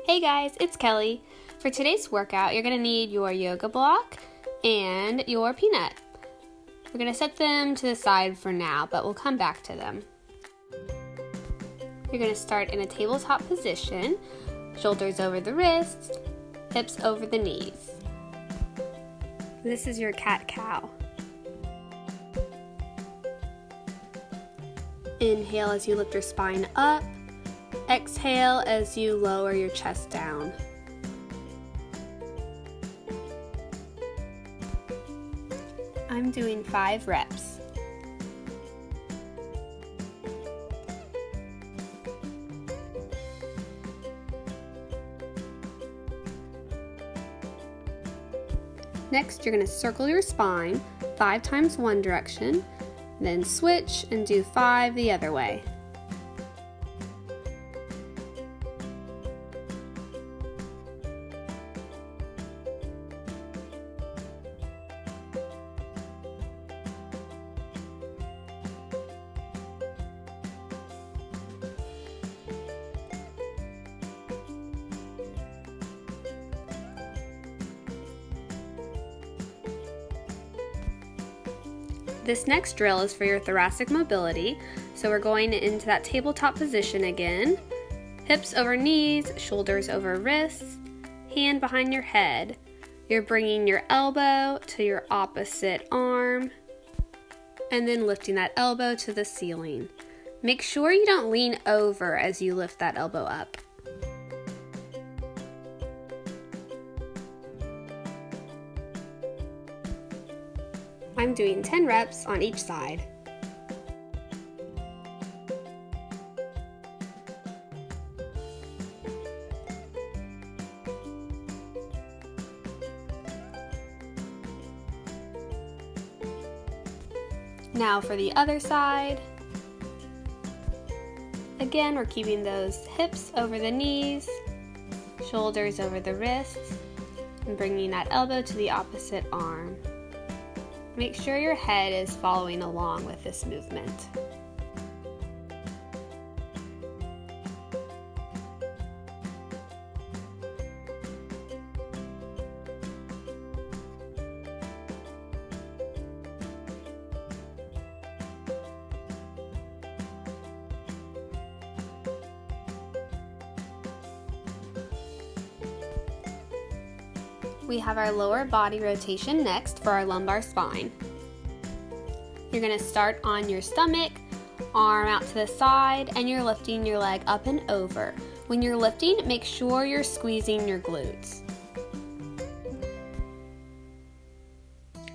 Hey guys, it's Kelly. For today's workout, you're going to need your yoga block and your peanut. We're going to set them to the side for now, but we'll come back to them. You're going to start in a tabletop position, shoulders over the wrists, hips over the knees. This is your cat-cow. Inhale as you lift your spine up. Exhale as you lower your chest down. I'm doing 5 reps. Next, you're going to circle your spine 5 times one direction, then switch and do 5 the other way. This next drill is for your thoracic mobility, so we're going into that tabletop position again. Hips over knees, shoulders over wrists, hand behind your head. You're bringing your elbow to your opposite arm, and then lifting that elbow to the ceiling. Make sure you don't lean over as you lift that elbow up. I'm doing 10 reps on each side. Now for the other side. Again, we're keeping those hips over the knees, shoulders over the wrists, and bringing that elbow to the opposite arm. Make sure your head is following along with this movement. We have our lower body rotation next for our lumbar spine. You're going to start on your stomach, arm out to the side, and you're lifting your leg up and over. When you're lifting, make sure you're squeezing your glutes.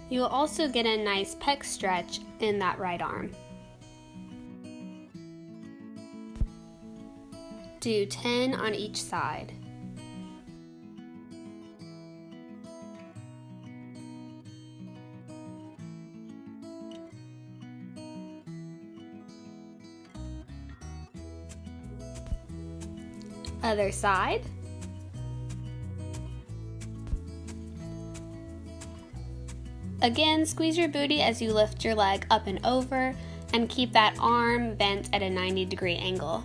You will also get a nice pec stretch in that right arm. Do 10 on each side. Other side. Again, squeeze your booty as you lift your leg up and over, and keep that arm bent at a 90-degree angle.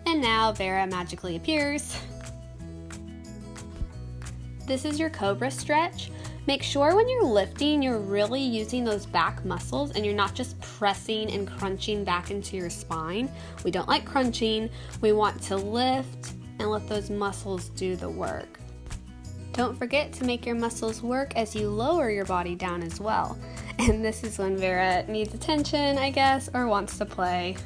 And now Vera magically appears. This is your cobra stretch. Make sure when you're lifting, you're really using those back muscles and you're not just pressing and crunching back into your spine. We don't like crunching. We want to lift and let those muscles do the work. Don't forget to make your muscles work as you lower your body down as well. And this is when Vera needs attention, I guess, or wants to play.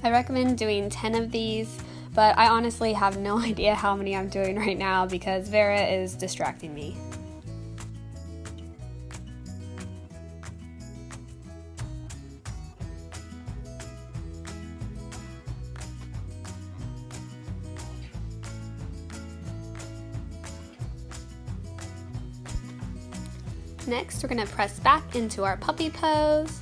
I recommend doing 10 of these, but I honestly have no idea how many I'm doing right now because Vera is distracting me. Next, we're going to press back into our puppy pose.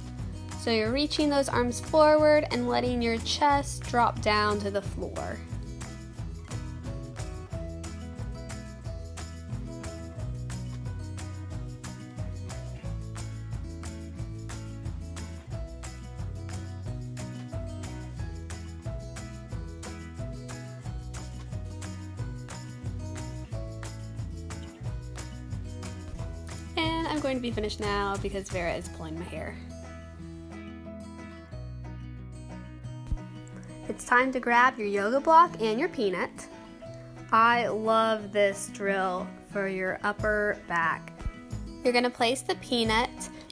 So you're reaching those arms forward and letting your chest drop down to the floor. And I'm going to be finished now because Vera is pulling my hair. It's time to grab your yoga block and your peanut. I love this drill for your upper back. You're going to place the peanut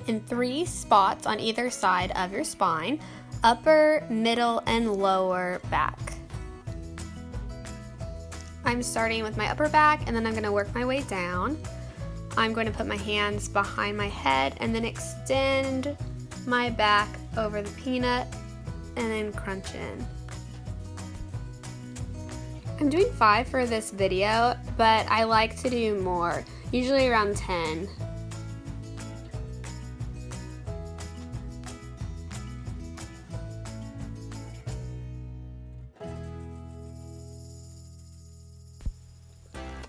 in 3 spots on either side of your spine, upper, middle, and lower back. I'm starting with my upper back and then I'm going to work my way down. I'm going to put my hands behind my head and then extend my back over the peanut and then crunch in. I'm doing 5 for this video, but I like to do more, usually around 10.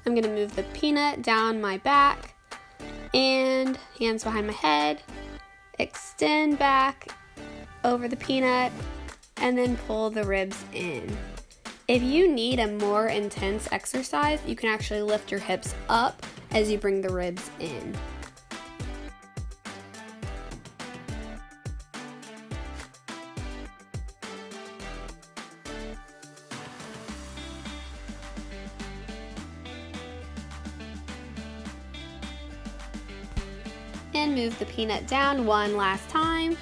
I'm going to move the peanut down my back and hands behind my head, extend back over the peanut, and then pull the ribs in. If you need a more intense exercise, you can actually lift your hips up as you bring the ribs in. And move the peanut down one last time,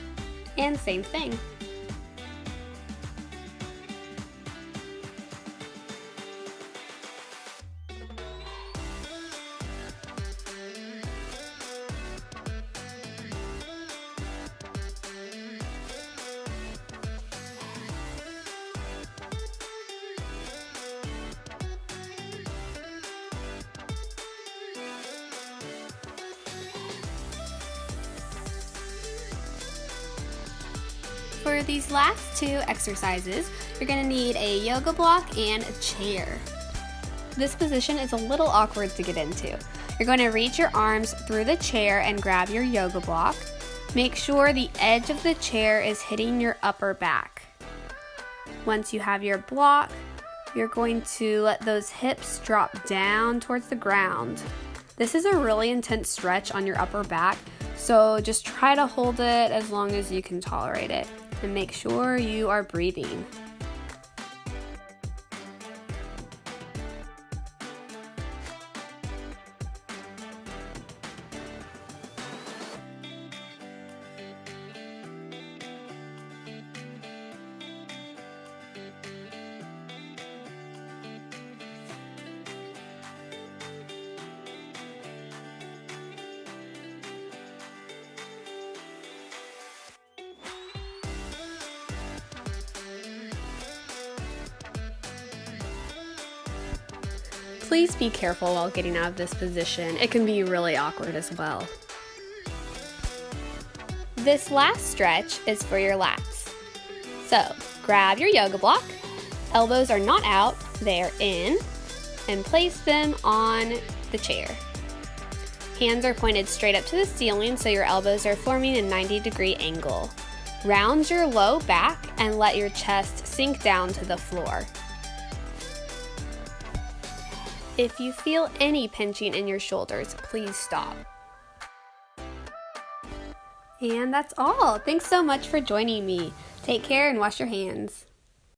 and same thing. For these last 2 exercises, you're going to need a yoga block and a chair. This position is a little awkward to get into. You're going to reach your arms through the chair and grab your yoga block. Make sure the edge of the chair is hitting your upper back. Once you have your block, you're going to let those hips drop down towards the ground. This is a really intense stretch on your upper back, so just try to hold it as long as you can tolerate it. And make sure you are breathing. Please be careful while getting out of this position. It can be really awkward as well. This last stretch is for your lats. So grab your yoga block, elbows are not out, they're in, and place them on the chair. Hands are pointed straight up to the ceiling so your elbows are forming a 90-degree angle. Round your low back and let your chest sink down to the floor. If you feel any pinching in your shoulders, please stop. And that's all. Thanks so much for joining me. Take care and wash your hands.